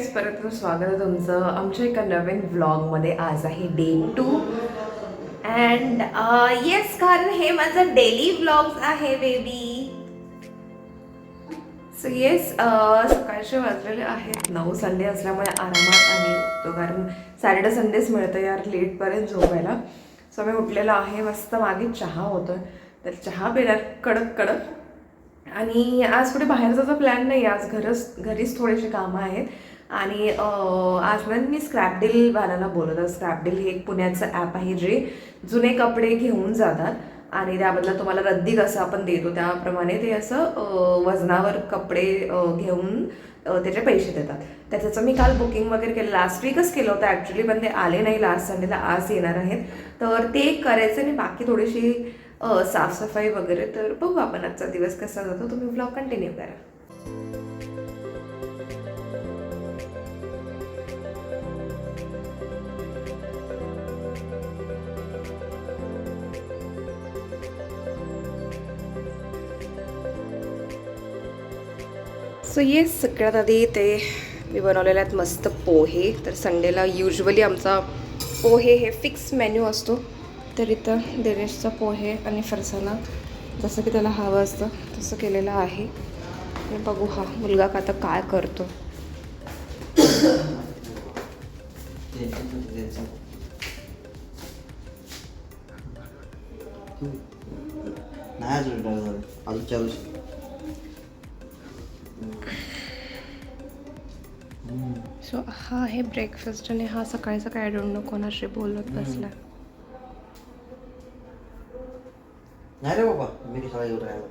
Guys, परत स्वागत आहे तुमचं आमच्या एका नवीन व्लॉगमध्ये. आज आहे डे 2 अँड येस, कारण हे माझं डेली व्लॉग्स आहे बेबी. सो येस, सकाळचे वाजलेले आहेत 9. संडे असल्यामुळे आरामात आम्ही उठतो, कारण सॅटर्डे संडेच मिळतं यार लेटपर्यंत झोपायला. सो मी उठलेला आहे, मस्त मागे चहा होतो तर चहा पिणार कडक कडक. आणि आज कुठे बाहेर जायचा प्लॅन नाही, आज घरीच थोडेसे कामं आहेत. आणि आज ना मी स्क्रॅपडीलवाल्याला बोलवलं. स्क्रॅपडील हे एक पुण्याचं ॲप आहे जे जुने कपडे घेऊन जातात आणि त्याबद्दल तुम्हाला रद्दी कसं आपण देतो त्याप्रमाणे ते असं वजनावर कपडे घेऊन त्याचे पैसे देतात. तर त्याचं मी काल बुकिंग वगैरे केलं, लास्ट वीकच केलं होतं ॲक्च्युली, पण ते आले नाही लास्ट संडेला, आज येणार आहेत. तर ते करायचं आणि बाकी थोडीशी साफसफाई वगैरे. तर बघू आपण आजचा दिवस कसा जातो. तुम्ही व्लॉग कंटिन्यू करा. सो ये सगळ्यात आधी ते मी बनवलेले आहेत मस्त पोहे. तर संडेला युजली आमचा पोहे हे फिक्स मेन्यू असतो. तर इथं दिनेशचा पोहे आणि फरसाणा जसं की त्याला हवं असतं तसं केलेलं आहे. आणि बघू हा मुलगा का आता काय करतो. सो हा आहे ब्रेकफास्ट आणि हा सकाळी सकाळी आय डोंट नो कोणाशी बोलत बसला. नाही रे बाबा, मी कशाला येऊ राहिलो.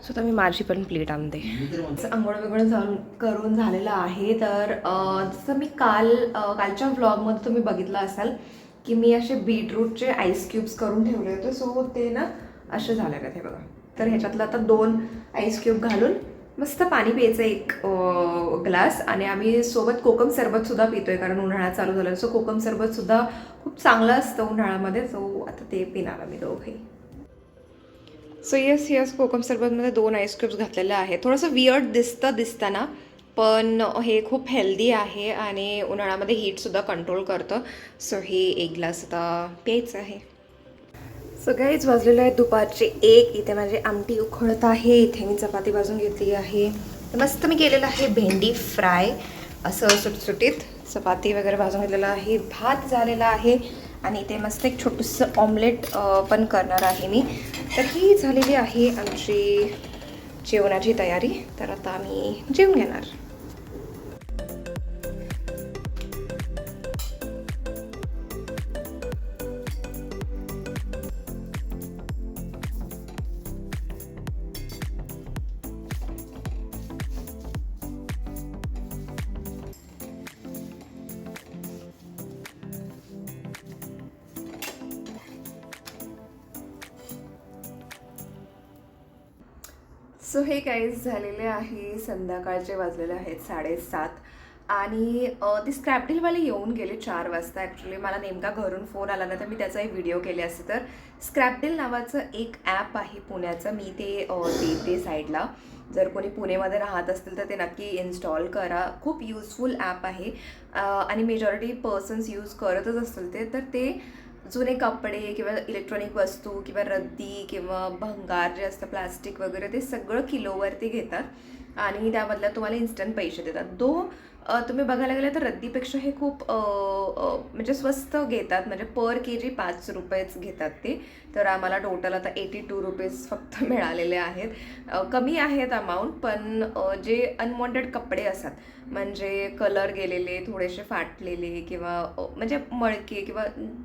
सो आता मी माझी पण प्लेट आणते. आंघोळ वेगळं करून झालेलं आहे. तर जसं मी कालच्या व्लॉगमध्ये तुम्ही बघितलं असाल की मी असे बीटरूटचे आईस क्यूब्स करून ठेवले होते. सो ते ना असे झाले आहेत हे बघा. तर ह्याच्यातलं आता 2 आईस क्यूब घालून मस्त पाणी प्यायचं 1 ग्लास. आणि आम्ही सोबत कोकम सरबतसुद्धा पितोय, कारण उन्हाळा चालू झाला. सो कोकम सरबतसुद्धा खूप चांगलं असतं उन्हाळ्यामध्ये. सो आता ते पिणार आम्ही दोघे. सो येस कोकम सरबतमध्ये 2 आईस क्यूब्स घातलेले आहे. थोडंसं वियर्ड दिसताना, पण हे खूप हेल्दी आहे आणि उन्हाळ्यामध्ये हीटसुद्धा कंट्रोल करतं. सो हे 1 ग्लास आता प्यायचं आहे. सगळेच वाजलेले आहेत दुपारचे 1. इथे माझी आमटी उखळत आहे. इथे मी चपाती भाजून घेतली आहे. मस्त मी केलेलं आहे भेंडी फ्राय असं सुटसुटीत. चपाती वगैरे भाजून घेतलेलं आहे. भात झालेला आहे आणि इथे मस्त एक छोटंसं ऑमलेट पण करणार आहे मी. तर ही झालेली आहे आमची जेवणाची तयारी. तर आता आम्ही जेवून घेणार. सो हे काहीच झालेले आहे. संध्याकाळचे वाजलेले आहेत 7:30 आणि ती स्क्रॅपडीलवाले येऊन गेले 4 वाजता. ॲक्च्युली मला नेमका घरून फोन आला ना, तर मी त्याचाही व्हिडिओ केले असते. तर स्क्रॅपडील नावाचं एक ॲप आहे पुण्याचं, मी ते देते साईडला. जर कोणी पुणेमध्ये राहत असतील तर ते नक्की इन्स्टॉल करा. खूप युजफुल ॲप आहे आणि मेजॉरिटी पर्सन्स यूज करतच असतील ते. तर ते जुने कपडे किंवा इलेक्ट्रॉनिक वस्तू किंवा रद्दी किंवा भंगार जे असतं प्लास्टिक वगैरे, ते सगळं किलोवरती घेतात आणि त्याबदल्यात तुम्हाला इन्स्टंट पैसे देतात. तुम्ही बघायला गेलं तर रद्दीपेक्षा हे खूप म्हणजे स्वस्त घेतात. म्हणजे पर केजी 5 रुपयेच घेतात ते. तर आम्हाला टोटल आता 82 रुपीज फक्त मिळालेले आहेत. कमी आहेत अमाऊंट, पण जे अनवॉन्टेड कपडे असतात, म्हणजे कलर गेलेले, थोडेसे फाटलेले किंवा म्हणजे मळके किंवा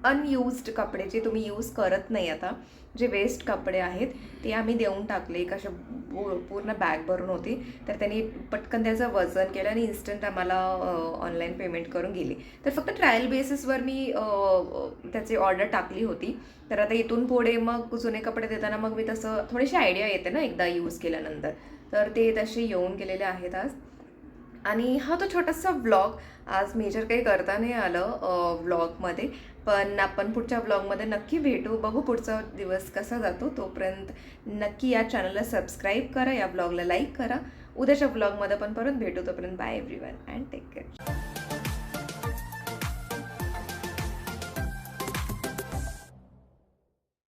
अनयूज्ड कपडे जे तुम्ही यूज करत नाही आता, जे वेस्ट कपडे आहेत ते आम्ही देऊन टाकले. एक अशा पूर्ण बॅग भरून होती. तर त्यांनी पटकन त्याचं वजन केलं आणि इन्स्टंट आम्हाला ऑनलाईन पेमेंट करून गेली. तर फक्त ट्रायल बेसिसवर मी त्याची ऑर्डर टाकली होती. तर आता इथून पुढे मग जुने कपडे देताना मग मी तसं थोडीशी आयडिया येते ना एकदा यूज केल्यानंतर. तर ते तसे येऊन गेलेले आहेत आज. आणि हा तो छोटासा व्लॉग, आज मेजर काही करता नाही आलं व्लॉगमध्ये, पण आपण पुढच्या व्लॉगमध्ये नक्की भेटू. बघू पुढचा दिवस कसा जातो. तोपर्यंत नक्की या चॅनलला सबस्क्राईब करा, या व्लॉगला लाईक करा. उद्याच्या ब्लॉगमध्ये पण परत भेटू. तोपर्यंत bye everyone and take care.